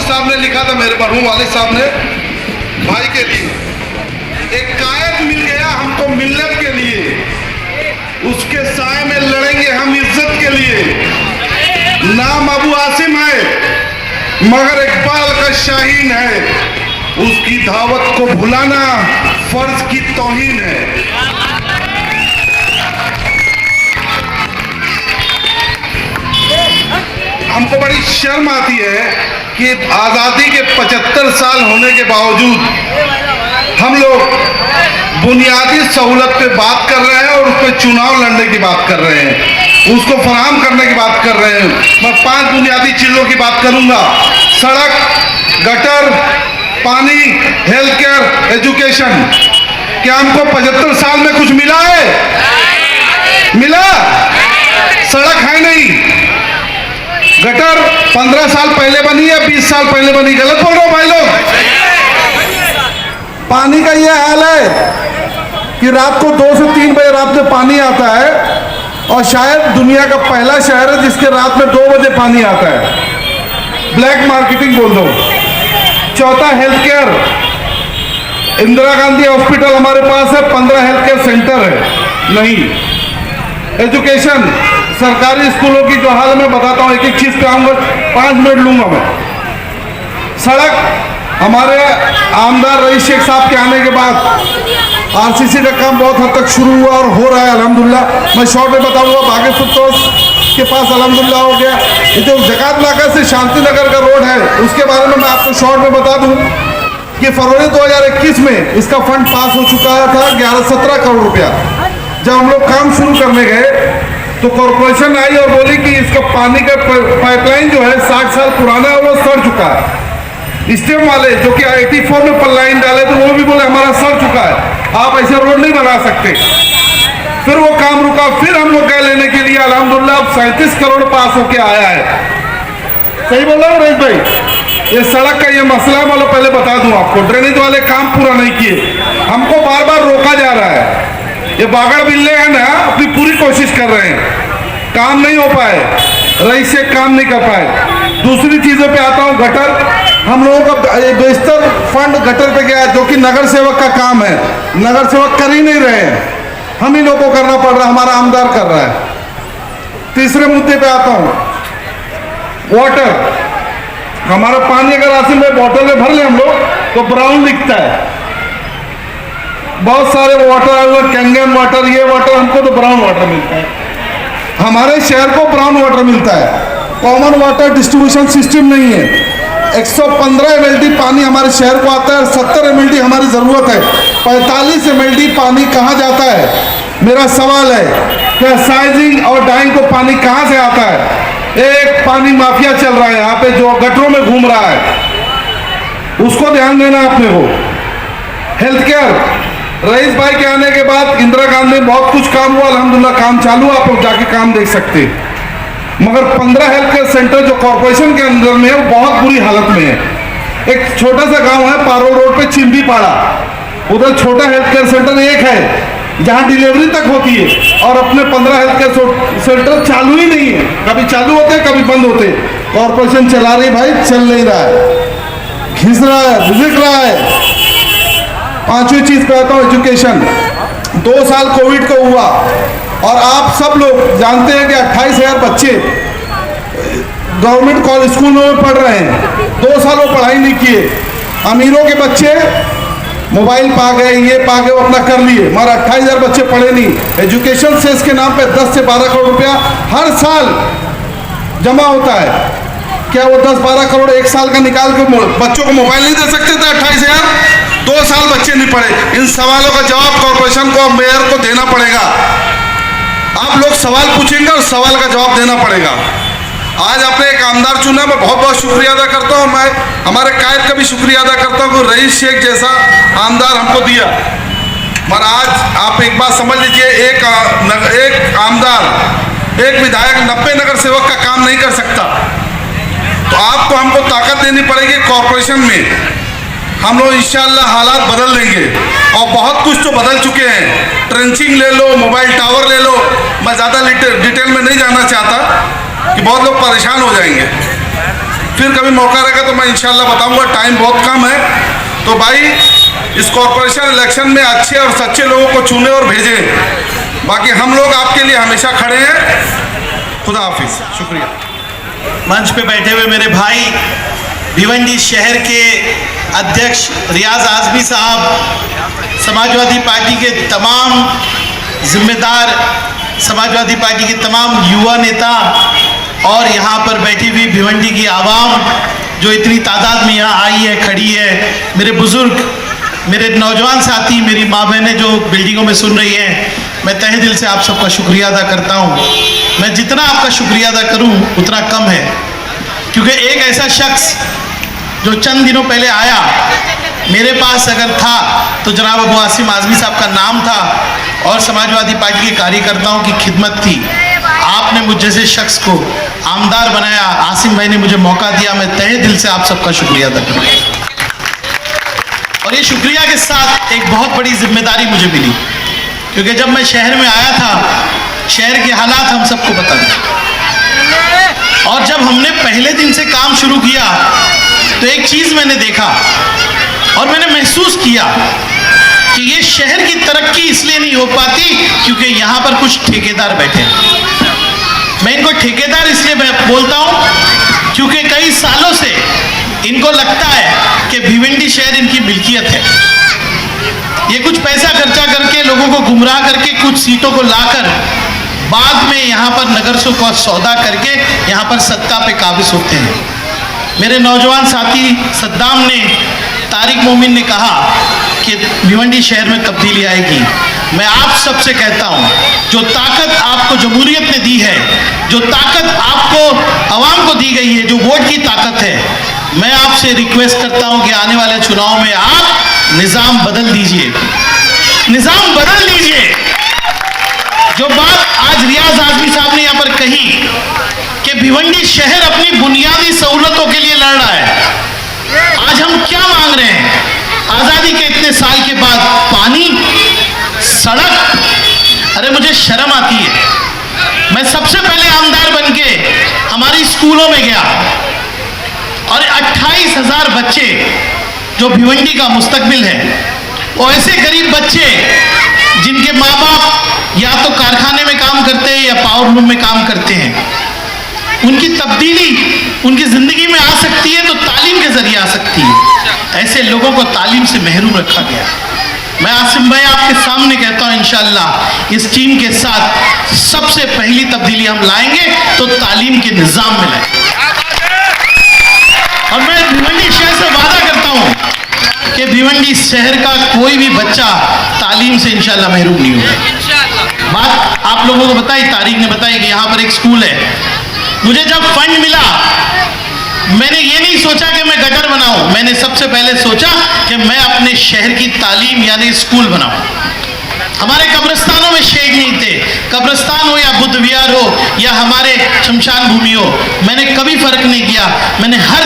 साहब ने लिखा था, मेरे मरहूम वालिद साहब ने, भाई के लिए एक कायद मिल गया हमको मिल्लत के लिए, उसके साए में लड़ेंगे हम इज्जत के लिए। नाम अबू आसिम है मगर इकबाल का शाहीन है, उसकी दावत को भुलाना फर्ज की तौहीन है। हमको बड़ी शर्म आती है कि आज़ादी के 75 साल होने के बावजूद हम लोग बुनियादी सहूलत पे बात कर रहे हैं और उस पर चुनाव लड़ने की बात कर रहे हैं, उसको फराहम करने की बात कर रहे हैं। मैं 5 बुनियादी चीज़ों की बात करूंगा: सड़क, गटर, पानी, हेल्थ केयर, एजुकेशन। क्या हमको 75 साल में कुछ मिला है? मिला? सड़क है नहीं। गटर 15 साल पहले बनी है, 20 साल पहले बनी। गलत बोल रहा हूं भाई लोग? पानी का यह हाल है कि रात को 2 से 3 बजे रात में पानी आता है, और शायद दुनिया का पहला शहर है जिसके रात में 2 बजे पानी आता है। ब्लैक मार्केटिंग बोल दो। चौथा, health care. Indira Gandhi hospital हमारे पास है, 15 हेल्थ केयर सेंटर है नहीं। एजुकेशन, सरकारी स्कूलों की जो हाल मैं बताता हूँ, एक एक चीज पे आऊंगा, 5 मिनट लूंगा मैं। सड़क, हमारे आमदार रईस शेख साहब के आने के बाद आरसीसी का काम बहुत हद तक शुरू हुआ और हो रहा है अल्हम्दुलिल्लाह। मैं शॉर्ट में बताऊंगा, भागेपुर के पास अल्हम्दुलिल्लाह हो गया। ये जो जकात नाका से शांति नगर का रोड है, उसके बारे में मैं आपको शॉर्ट में बता दूं कि फरवरी 2021 में इसका फंड पास हो चुका था 11-17 करोड़ रुपया। जब हम लोग काम शुरू करने गए तो कॉरपोरेशन आई और बोली कि इसका पानी का पाइपलाइन जो है 60 साल पुराना है, वो सड़ चुका है। स्टेम वाले जो कि 84 में पर लाइन डाले तो वो भी बोले हमारा सड़ चुका है, आप ऐसे रोड नहीं बना सकते। फिर वो काम रुका, फिर हम लोग गए लेने के लिए। अल्हम्दुलिल्लाह अब 37 करोड़ पास होके आया है। सही बोल रहा हूँ रईस भाई? ये सड़क का ये मसला मैं पहले बता दूं आपको, ड्रेनेज वाले काम पूरा नहीं किए, हमको बार बार रोका जा रहा है। ये बागड़ बिल्ले हैं ना, अपनी पूरी कोशिश कर रहे हैं, काम नहीं हो पाए, रईस से काम नहीं कर पाए। दूसरी चीजों पे आता हूँ, गटर। हम लोगों का बेशतर फंड गटर पे गया, जो कि नगर सेवक का काम है, नगर सेवक कर ही नहीं रहे हैं, हम ही लोगों को करना पड़ रहा है, हमारा आमदार कर रहा है। तीसरे मुद्दे पे आता हूँ, वाटर। हमारा पानी अगर आसिम में बॉटल में भर ले हम लोग तो ब्राउन दिखता है। बहुत सारे वाटर, कैंगन वाटर, ये वाटर, हमको तो ब्राउन वाटर मिलता है। हमारे शहर को ब्राउन वाटर मिलता है, कॉमन वाटर डिस्ट्रीब्यूशन सिस्टम नहीं है। 115 mld पानी हमारे शहर को आता है, 70 mld हमारी ज़रूरत है। 45 mld पानी कहाँ जाता है? मेरा सवाल है, क्या साइजिंग और डाइंग को पानी कहाँ से आता है? एक पानी माफिया चल रहा है यहाँ पे जो गटरों में घूम रहा है, उसको ध्यान देना अपने को। हेल्थ केयर, रईस भाई के आने के बाद इंदिरा गांधी में बहुत कुछ काम हुआ, अल्हम्दुलिल्लाह काम चालू, आप लोग जाके काम देख सकते हैं। मगर 15 हेल्थ केयर सेंटर जो कॉर्पोरेशन के अंदर में है वो बहुत बुरी हालत में है। एक छोटा सा गांव है पारो रोड पे, चिंबी पाड़ा, उधर छोटा हेल्थ केयर सेंटर एक है जहां डिलीवरी तक होती है, और अपने 15 हेल्थ केयर सेंटर चालू ही नहीं है। कभी चालू होते हैं, कभी बंद होते हैं। कॉर्पोरेशन चला रही भाई, चल नहीं रहा है, घिस रहा है, घिस रहा है। 5वीं चीज पे आता हूँ, एजुकेशन। 2 साल कोविड का हुआ और आप सब लोग जानते हैं कि 28,000 बच्चे गवर्नमेंट कॉलेज स्कूलों में पढ़ रहे हैं। 2 साल वो पढ़ाई नहीं किए। अमीरों के बच्चे मोबाइल पा गए, ये पा गए, वो अपना कर लिए, मगर 28,000 बच्चे पढ़े नहीं। एजुकेशन सेस के नाम पे 10 से 12 करोड़ रुपया हर साल जमा होता है। क्या वो 10-12 करोड़ एक साल का निकाल के बच्चों को मोबाइल नहीं दे सकते थे? 28,000 2 साल बच्चे नहीं पढ़े। इन सवालों का जवाब कॉर्पोरेशन को, मेयर को देना पड़ेगा। आप लोग सवाल पूछेंगे और सवाल का जवाब देना पड़ेगा। आज आपने एक आमदार चुना, मैं बहुत बहुत शुक्रिया अदा करता हूँ। मैं हमारे कायद का भी शुक्रिया अदा करता हूँ कि रईस शेख जैसा आमदार हमको दिया। मगर आज आप एक बात समझ लीजिए, एक आमदार, एक विधायक 90 नगर सेवक का काम नहीं कर सकता। तो आपको हमको ताकत देनी पड़ेगी। कॉर्पोरेशन में हम लोग इंशाअल्लाह हालात बदल देंगे, और बहुत कुछ तो बदल चुके हैं। ट्रेंचिंग ले लो, मोबाइल टावर ले लो, मैं ज़्यादा डिटेल में नहीं जाना चाहता कि बहुत लोग परेशान हो जाएंगे। फिर कभी मौका रहेगा तो मैं इंशाल्लाह बताऊंगा, टाइम बहुत कम है। तो भाई इस कॉरपोरेशन इलेक्शन में अच्छे और सच्चे लोगों को चुने और भेजें। बाकी हम लोग आपके लिए हमेशा खड़े हैं। खुदा हाफिज, शुक्रिया। मंच पे बैठे हुए मेरे भाई भिवंडी शहर के अध्यक्ष रियाज आजमी साहब, समाजवादी पार्टी के तमाम जिम्मेदार, समाजवादी पार्टी के तमाम युवा नेता और यहाँ पर बैठी हुई भिवंडी की आवाम जो इतनी तादाद में यहाँ आई है, खड़ी है, मेरे बुजुर्ग, मेरे नौजवान साथी, मेरी माँ बहनें जो बिल्डिंगों में सुन रही हैं, मैं तहे दिल से आप सबका शुक्रिया अदा करता हूँ। मैं जितना आपका शुक्रिया अदा करूँ उतना कम है, क्योंकि एक ऐसा शख्स जो चंद दिनों पहले आया मेरे पास अगर था तो जनाब अबू आसिम आज़मी साहब का नाम था और समाजवादी पार्टी के कार्यकर्ताओं की खिदमत थी। आपने मुझ जैसे शख्स को आमदार बनाया, आसिम भाई ने मुझे मौका दिया, मैं तहे दिल से आप सबका शुक्रिया अदा करूँगा। और ये शुक्रिया के साथ एक बहुत बड़ी जिम्मेदारी मुझे मिली, क्योंकि जब मैं शहर में आया था, शहर के हालात हम सबको पता थे, और जब हमने पहले दिन से काम शुरू किया तो एक चीज़ मैंने देखा और मैंने महसूस किया कि ये शहर की तरक्की इसलिए नहीं हो पाती क्योंकि यहाँ पर कुछ ठेकेदार बैठे हैं। मैं इनको ठेकेदार इसलिए बोलता हूँ क्योंकि कई सालों से इनको लगता है कि भिवंडी शहर इनकी मिल्कियत है। ये कुछ पैसा खर्चा करके, लोगों को गुमराह करके, कुछ सीटों को लाकर बाद में यहाँ पर नगरसों का सौदा करके यहाँ पर सत्ता पे काबिज होते हैं। मेरे नौजवान साथी सद्दाम ने, तारिक मोमिन ने कहा कि भिवंडी शहर में तब्दीली आएगी। मैं आप सबसे कहता हूँ, जो ताकत आपको जमहूरियत ने दी है, जो ताकत आपको आवाम को दी गई है, जो वोट की ताकत है, मैं आपसे रिक्वेस्ट करता हूँ कि आने वाले चुनाव में आप निज़ाम बदल दीजिए, निज़ाम बदल दीजिए। जो बात आज रियाज आज़मी साहब ने यहाँ पर कही कि भिवंडी शहर अपनी बुनियादी सहूलतों के लिए लड़ रहा है। आज हम क्या मांग रहे हैं? आज़ादी के इतने साल के बाद पानी, सड़क। अरे मुझे शर्म आती है। मैं सबसे पहले आमदार बन के हमारी स्कूलों में गया और 28,000 बच्चे जो भिवंडी का मुस्तकबिल है, वो ऐसे गरीब बच्चे जिनके माँ बाप या तो कारखाने में काम करते हैं या पावर लूम में काम करते हैं, उनकी तब्दीली उनकी ज़िंदगी में आ सकती है तो तालीम के ज़रिए आ सकती है। ऐसे लोगों को तालीम से महरूम रखा गया। मैं आसिम भाई आपके सामने कहता हूँ, इंशाअल्लाह इस टीम के साथ सबसे पहली तब्दीली हम लाएंगे तो तालीम के निज़ाम में लाएंगे। और मैं भिवंडी शहर से वादा करता हूँ कि भिवंडी शहर का कोई भी बच्चा तालीम से इंशाअल्लाह महरूम नहीं होगा। बात आप लोगों को बताई, तारिक ने बताई कि यहाँ पर एक स्कूल है। मुझे जब फंड मिला, मैंने ये नहीं सोचा कि मैं गटर बनाऊं, मैंने सबसे पहले सोचा कि मैं अपने शहर की तालीम यानी स्कूल बनाऊं। हमारे कब्रिस्तानों में शेड नहीं थे, कब्रिस्तान हो या बुद्ध विहार हो या हमारे शमशान भूमि हो, मैंने कभी फर्क नहीं किया। मैंने हर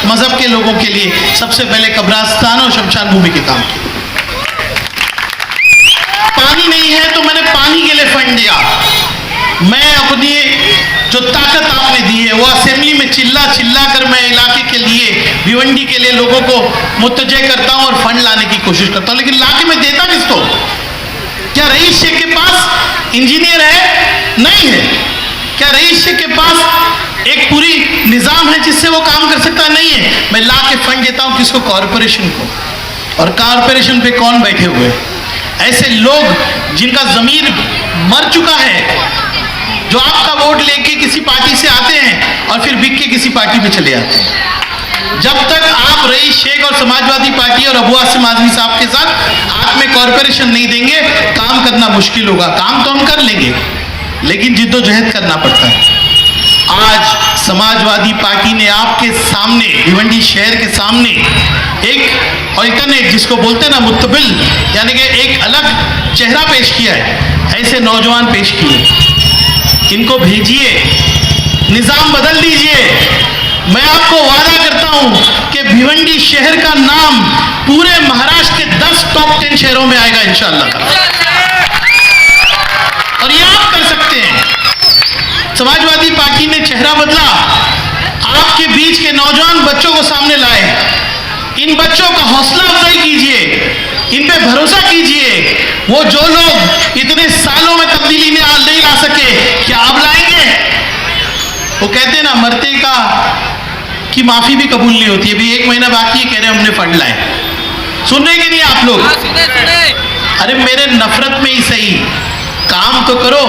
मजहब के लोगों के लिए सबसे पहले कब्रिस्तान और शमशान भूमि के काम किए। पानी नहीं है तो मैंने पानी के लिए फंड दिया। मैं अपनी जो ताकत आपने दी है वो असेंबली में चिल्ला चिल्ला कर मैं इलाके के लिए, भिवंडी के लिए लोगों को मुतवज्जे करता हूँ और फंड लाने की कोशिश करता हूँ, लेकिन लाके में देता किसको? क्या रईस शेख के पास इंजीनियर है? नहीं है। क्या रईस शेख के पास एक पूरी निज़ाम है जिससे वो काम कर सकता है? नहीं है। मैं ला के फंड देता हूँ किसको? कॉरपोरेशन को। और कॉरपोरेशन पे कौन बैठे हुए? ऐसे लोग जिनका ज़मीर मर चुका है, जो आपका वोट लेके किसी पार्टी से आते हैं और फिर बिक के किसी पार्टी में चले जाते हैं। जब तक आप रईस शेख और समाजवादी पार्टी और अबू आसिम आज़मी साहब के साथ हाथ में कॉरपोरेशन नहीं देंगे, काम करना मुश्किल होगा। काम तो हम कर लेंगे, लेकिन जिद्दोजहद करना पड़ता है। आज समाजवादी पार्टी ने आपके सामने, भिवंडी शहर के सामने एक अल्टरनेट, जिसको बोलते हैं ना मुस्तबिल, यानी कि एक अलग चेहरा पेश किया है। ऐसे नौजवान पेश किए, इनको भेजिए, निज़ाम बदल दीजिए। मैं आपको वादा करता हूं कि भिवंडी शहर का नाम पूरे महाराष्ट्र के 10 टॉप 10 शहरों में आएगा इंशाअल्लाह। और ये आप कर सकते हैं। समाजवादी पार्टी ने चेहरा बदला, आपके बीच के नौजवान नौजवान बच्चों को सामने लाए। इन बच्चों का हौसला अफजाई कीजिए, इन पे भरोसा कीजिए। वो जो लोग इतने सालों में तब्दीली नहीं ला सके, क्या आप लाएंगे? वो कहते हैं ना, मरते का की माफी भी कबूल नहीं होती। अभी 1 महीना बाकी है, कह रहे हमने फंड लाए। सुन रहे कि नहीं आप लोग? अरे मेरे नफरत में ही सही, काम तो करो,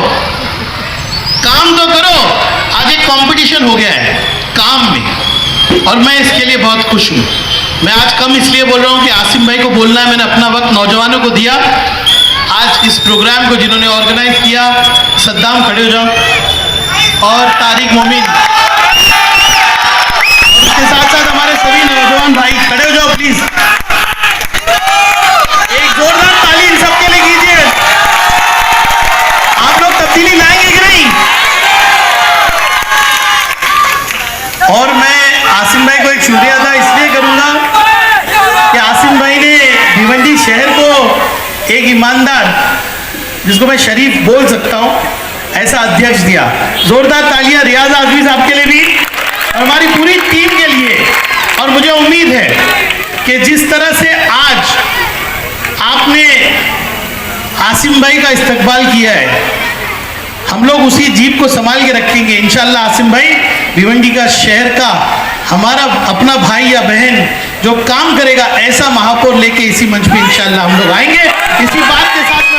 काम तो करो। आज एक कंपटीशन हो गया है काम में, और मैं इसके लिए बहुत खुश हूं। मैं आज कम इसलिए बोल रहा हूं कि आसिम भाई को बोलना है, मैंने अपना वक्त नौजवानों को दिया। आज इस प्रोग्राम को जिन्होंने ऑर्गेनाइज किया, सद्दाम खड़े हो जाओ, और तारिक मोमिन, और उसके साथ साथ हमारे सभी नौजवान भाई खड़े हो जाओ प्लीज। एक जोरदार ताली इन सबके लिए कीजिए। आप लोग तब्दीली लाएंगे कि नहीं? और मैं आसिम भाई को एक शुक्रिया अदा इसलिए करूंगा कि आसिम भाई ने भिवंडी शहर को एक ईमानदार, जिसको मैं शरीफ बोल सकता हूं, ऐसा अध्यक्ष दिया। जोरदार तालियां रियाज आजमी साहब के लिए भी और हमारी पूरी टीम के लिए। और मुझे उम्मीद है कि जिस तरह से आज आपने आसिम भाई का इस्तकबाल किया है, हम लोग उसी जीप को संभाल के रखेंगे इंशाल्लाह। आसिम भाई भिवंडी का, शहर का हमारा अपना भाई या बहन जो काम करेगा, ऐसा महापौर लेके इसी मंच पे इंशाल्लाह हम लोग आएंगे। इसी बात के साथ